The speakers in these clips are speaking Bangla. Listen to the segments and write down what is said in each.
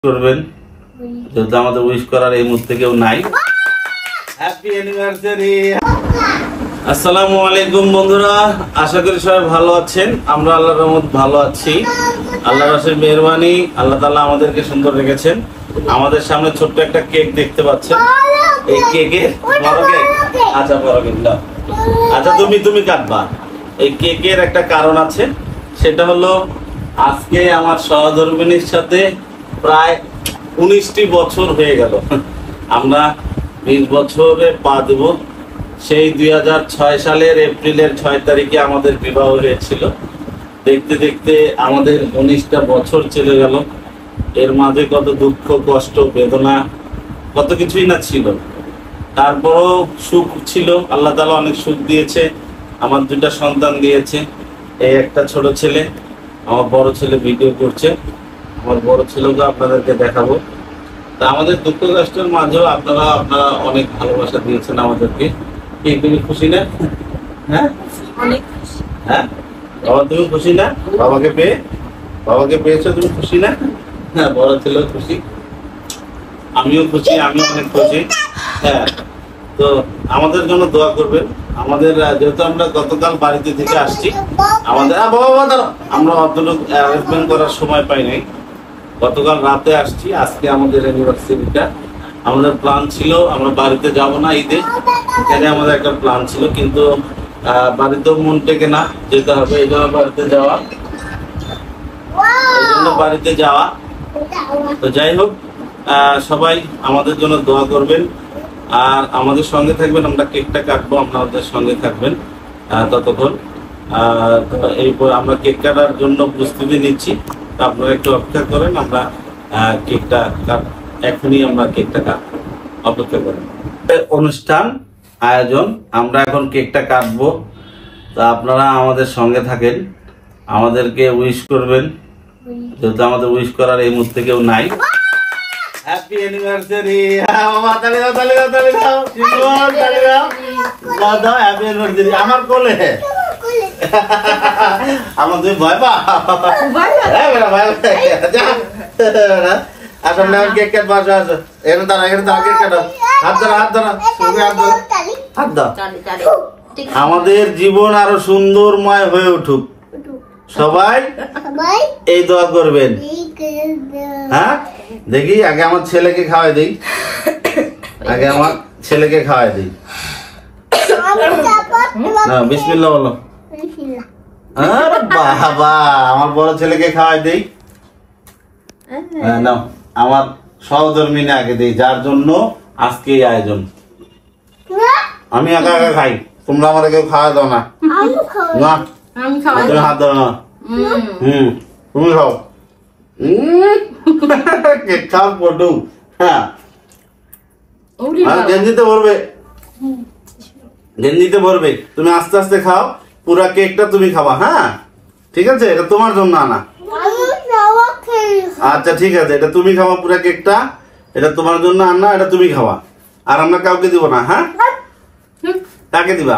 করবেন, যেহেতু আমাদের উইশ করার এই মুহূর্তে কেউ নাই। Happy anniversary. আসসালামু আলাইকুম বন্ধুরা, আশা করি সবাই ভালো আছেন। আমরা আল্লাহর রহমত ভালো আছি। আল্লাহর রাসের মেহেরবানি, আল্লাহ তাআলা আমাদেরকে সুন্দর রেখেছেন। আমাদের সামনে ছোট্ট একটা কেক দেখতে পাচ্ছেন। এই কেকের বড় কেক, আচ্ছা বড় কেক দাও। আচ্ছা তুমি কাটবা। এই কেকের একটা কারণ আছে, সেটা হলো আজকে আমার সহধর্মিণীর সাথে প্রায় 19টি বছর হয়ে গেল। আমরা 20 বছরে পা দেব। সেই 2006 সালের এপ্রিলের 6 তারিখে আমাদের বিবাহ হয়েছিল। দেখতে দেখতে আমাদের 19টা বছর চলে গেল। এর মাঝে কত দুঃখ, কষ্ট, বেদনা, কত কিছুই না ছিল। তারপরও সুখ ছিল। আল্লাহ তাআলা অনেক সুখ দিয়েছে। আমার 2টা সন্তান দিয়েছে। এই একটা ছোট ছেলে, আমার বড় ছেলে ভিডিও করছে। আমার বড় ছেলেকে আপনাদেরকে দেখাবো। তা আমাদের দুঃখ কষ্টের মাঝেও আপনারা অনেক ভালোবাসা দিয়েছেন আমাদেরকে। কি তুমি খুশি না? হ্যাঁ অনেক খুশি। হ্যাঁ বাবা, তুমি খুশি না? বাবাকে পেয়েছো, তুমি খুশি না? হ্যাঁ, বড় ছেলেও খুশি, আমিও খুশি, আমিও অনেক খুশি। হ্যাঁ, তো আমাদের জন্য দোয়া করবেন। আমাদের যেহেতু আমরা গতকাল বাড়িতে থেকে আসছি, আমাদের আমরা অতটুকু অ্যারেঞ্জমেন্ট করার সময় পাই নাই। গতকাল রাতে আসছি, আজকে আমাদের অ্যানিভার্সারিটা। আমাদের প্ল্যান ছিল আমরা বাড়িতে যাব না ঈদে, এখানে আমাদের একটা প্ল্যান ছিল, কিন্তু বাড়িতেও মন টেকে না, যেতে হবে। এই জন্য বাড়িতে যাওয়া। তো যাই হোক, সবাই আমাদের জন্য দোয়া করবেন আর আমাদের সঙ্গে থাকবেন। আমরা কেকটা কাটবো, আপনাদের সঙ্গে থাকবেন ততক্ষণ। এরপর আমরা কেক কাটার জন্য প্রস্তুতি নিচ্ছি। আপনারা একটু অপেক্ষা করেন, আমরা কেকটা এখনই আমরা কেকটা কাটবো, অপেক্ষা করেন। অনুষ্ঠান আয়োজন, আমরা এখন কেকটা কাটবো। তা আপনারা আমাদের সঙ্গে থাকেন, আমাদেরকে উইশ করবেন, যেহেতু আমাদের উইশ করার এই মুহূর্তে কেউ নাই। Happy anniversary. হ্যাপি অ্যানিভার্সারি আমার কোলে। আমার তুমি ভয় পা? আসলে না কেক কাট, বাসা আসো। এখানে দাঁড়া, কেক কাটো। হাত ধরো, হাত দাও। আমাদের জীবন আরো সুন্দরময় হয়ে উঠুক। সবাই এই দোয়া করবেন। হ্যাঁ, দেখি আগে আমার ছেলেকে খাওয়াই দিই। না, বিসমিল্লাহ বলো। আরে বাবা, আমার বড় ছেলেকে খাওয়াই দিই। নাও, আমার সহধর্মিনী আগে দিই, যার জন্য আজকে এই আয়োজন। আমি একা খাই, তোমরা আমার কেউ খাওয়া দাও না। তুমি হাত দাও না। তুমি খাও। খাও পটু। হ্যাঁ, গেঞ্জিতে ভরবে। তুমি আস্তে আস্তে খাও, পুরা কেকটা তুমি খাবা। হ্যাঁ ঠিক আছে, এটা তোমার জন্য আনা। আচ্ছা ঠিক আছে, এটা তুমি খাওয়া, পুরা কেকটা এটা তোমার জন্য আনা, এটা তুমি খাওয়া। আর আমরা কাউকে দিব না। হ্যাঁ, কাকে দিবা?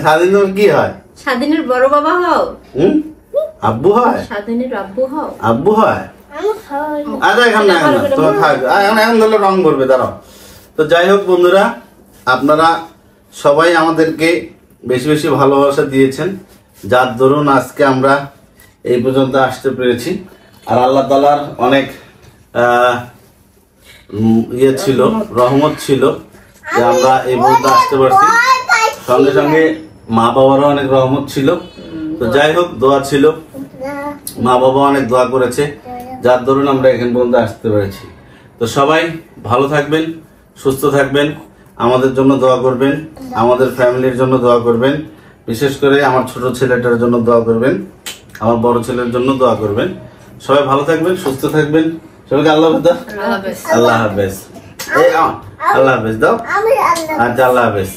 স্বাধীন কি হয়? স্বাধীনের বড় বাবা হও। আব্বু হয়? স্বাধীনের আব্বু হও। আব্বু হয়? আচ্ছা, এখন তোমার এখন ধরলে রং করবে, দাঁড়াও। তো যাই হোক বন্ধুরা, আপনারা সবাই আমাদেরকে বেশি বেশি ভালোবাসা দিয়েছেন, যার দরুন আজকে আমরা এই পর্যন্ত আসতে পেরেছি। আর আল্লাহ তাআলার অনেক ইয়ে ছিল, রহমত ছিল যে আমরা এই পর্যন্ত আসতে পারছি। সঙ্গে সঙ্গে মা বাবারও অনেক রহমত ছিল। তো যাই হোক, দোয়া ছিল, মা বাবা অনেক দোয়া করেছে, যার দরুন আমরা এখান পর্যন্ত আসতে পেরেছি। তো সবাই ভালো থাকবেন, সুস্থ থাকবেন, আমাদের জন্য দোয়া করবেন, আমাদের ফ্যামিলির জন্য দোয়া করবেন, বিশেষ করে আমার ছোট ছেলেটার জন্য দোয়া করবেন, আমার বড় ছেলের জন্য দোয়া করবেন। সবাই ভালো থাকবেন, সুস্থ থাকবেন। সবাইকে আল্লাহ হাফেজ দাও। আল্লাহ হাফেজ। আল্লাহ হাফেজ দাও। আচ্ছা, আল্লাহ হাফেজ।